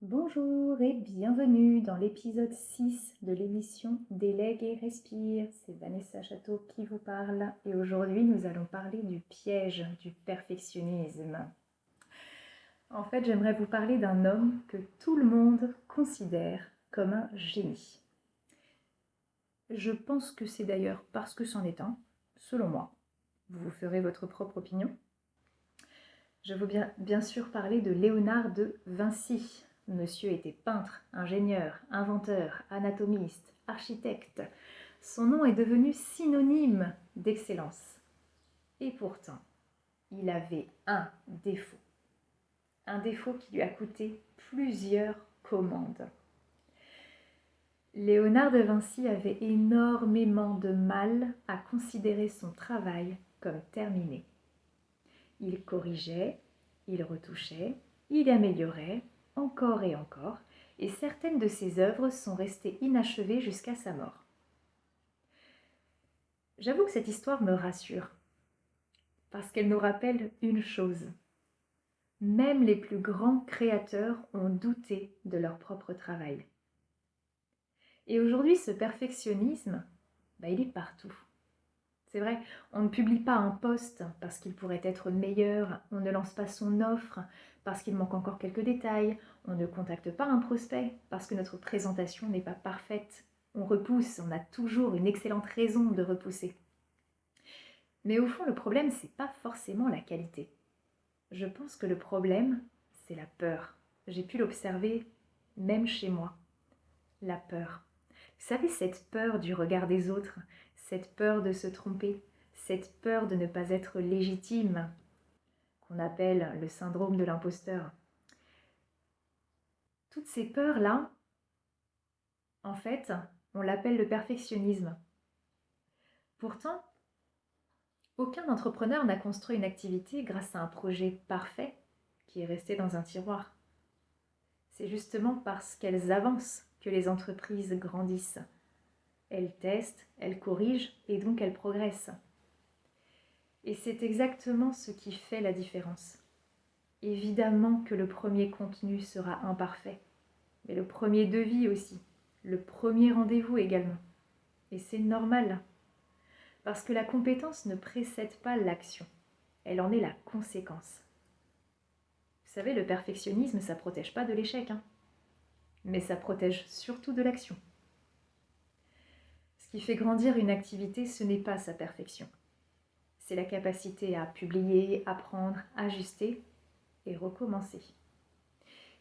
Bonjour et bienvenue dans l'épisode 6 de l'émission Délègue et respire. C'est Vanessa Château qui vous parle et aujourd'hui nous allons parler du piège du perfectionnisme. En fait, j'aimerais vous parler d'un homme que tout le monde considère comme un génie. Je pense que c'est d'ailleurs parce que c'en est un, selon moi. Vous vous ferez votre propre opinion. Je veux bien sûr parler de Léonard de Vinci. Monsieur était peintre, ingénieur, inventeur, anatomiste, architecte. Son nom est devenu synonyme d'excellence. Et pourtant, il avait un défaut. Un défaut qui lui a coûté plusieurs commandes. Léonard de Vinci avait énormément de mal à considérer son travail comme terminé. Il corrigeait, il retouchait, il améliorait, encore et certaines de ses œuvres sont restées inachevées jusqu'à sa mort. J'avoue que cette histoire me rassure, parce qu'elle nous rappelle une chose. Même les plus grands créateurs ont douté de leur propre travail. Et aujourd'hui, ce perfectionnisme, il est partout. C'est vrai, on ne publie pas un post parce qu'il pourrait être meilleur, on ne lance pas son offre parce qu'il manque encore quelques détails, on ne contacte pas un prospect parce que notre présentation n'est pas parfaite. On repousse, on a toujours une excellente raison de repousser. Mais au fond, le problème, c'est pas forcément la qualité. Je pense que le problème, c'est la peur. J'ai pu l'observer même chez moi. La peur. Vous savez, cette peur du regard des autres, cette peur de se tromper, cette peur de ne pas être légitime, qu'on appelle le syndrome de l'imposteur. Toutes ces peurs-là, en fait, on l'appelle le perfectionnisme. Pourtant, aucun entrepreneur n'a construit une activité grâce à un projet parfait qui est resté dans un tiroir. C'est justement parce qu'elles avancent que les entreprises grandissent. Elles testent, elles corrigent et donc elles progressent. Et c'est exactement ce qui fait la différence. Évidemment que le premier contenu sera imparfait, mais le premier devis aussi, le premier rendez-vous également. Et c'est normal, parce que la compétence ne précède pas l'action, elle en est la conséquence. Vous savez, le perfectionnisme, ça ne protège pas de l'échec, mais ça protège surtout de l'action. Ce qui fait grandir une activité, ce n'est pas sa perfection. C'est la capacité à publier, apprendre, ajuster et recommencer.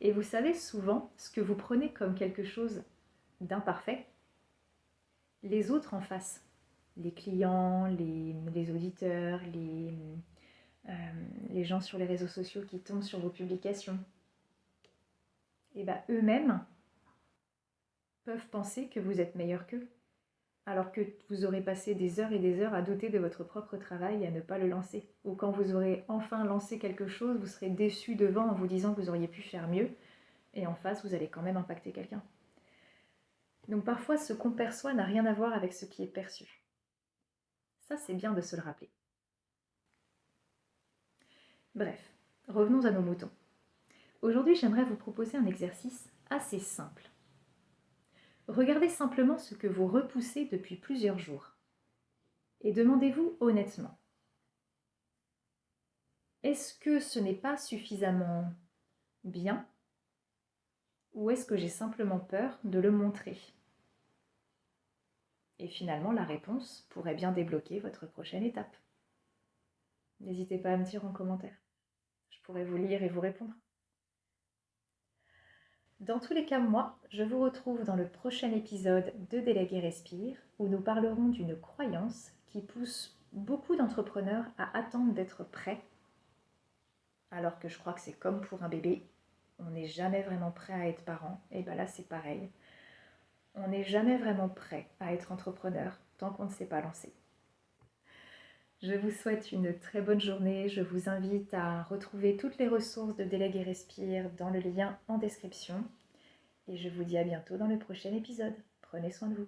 Et vous savez, souvent, ce que vous prenez comme quelque chose d'imparfait, les autres en face, les clients, les auditeurs, les gens sur les réseaux sociaux qui tombent sur vos publications, et eux-mêmes peuvent penser que vous êtes meilleur qu'eux, alors que vous aurez passé des heures et des heures à douter de votre propre travail et à ne pas le lancer. Ou quand vous aurez enfin lancé quelque chose, vous serez déçu devant en vous disant que vous auriez pu faire mieux, et en face, vous allez quand même impacter quelqu'un. Donc parfois, ce qu'on perçoit n'a rien à voir avec ce qui est perçu. Ça, c'est bien de se le rappeler. Bref, revenons à nos moutons. Aujourd'hui, j'aimerais vous proposer un exercice assez simple. Regardez simplement ce que vous repoussez depuis plusieurs jours. Et demandez-vous honnêtement, est-ce que ce n'est pas suffisamment bien ou est-ce que j'ai simplement peur de le montrer? Et finalement, la réponse pourrait bien débloquer votre prochaine étape. N'hésitez pas à me dire en commentaire. Je pourrais vous lire et vous répondre. Dans tous les cas, moi, je vous retrouve dans le prochain épisode de Délègue et Respire, où nous parlerons d'une croyance qui pousse beaucoup d'entrepreneurs à attendre d'être prêts, alors que je crois que c'est comme pour un bébé, on n'est jamais vraiment prêt à être parent, et là c'est pareil. On n'est jamais vraiment prêt à être entrepreneur tant qu'on ne s'est pas lancé. Je vous souhaite une très bonne journée. Je vous invite à retrouver toutes les ressources de Délègue et Respire dans le lien en description. Et je vous dis à bientôt dans le prochain épisode. Prenez soin de vous.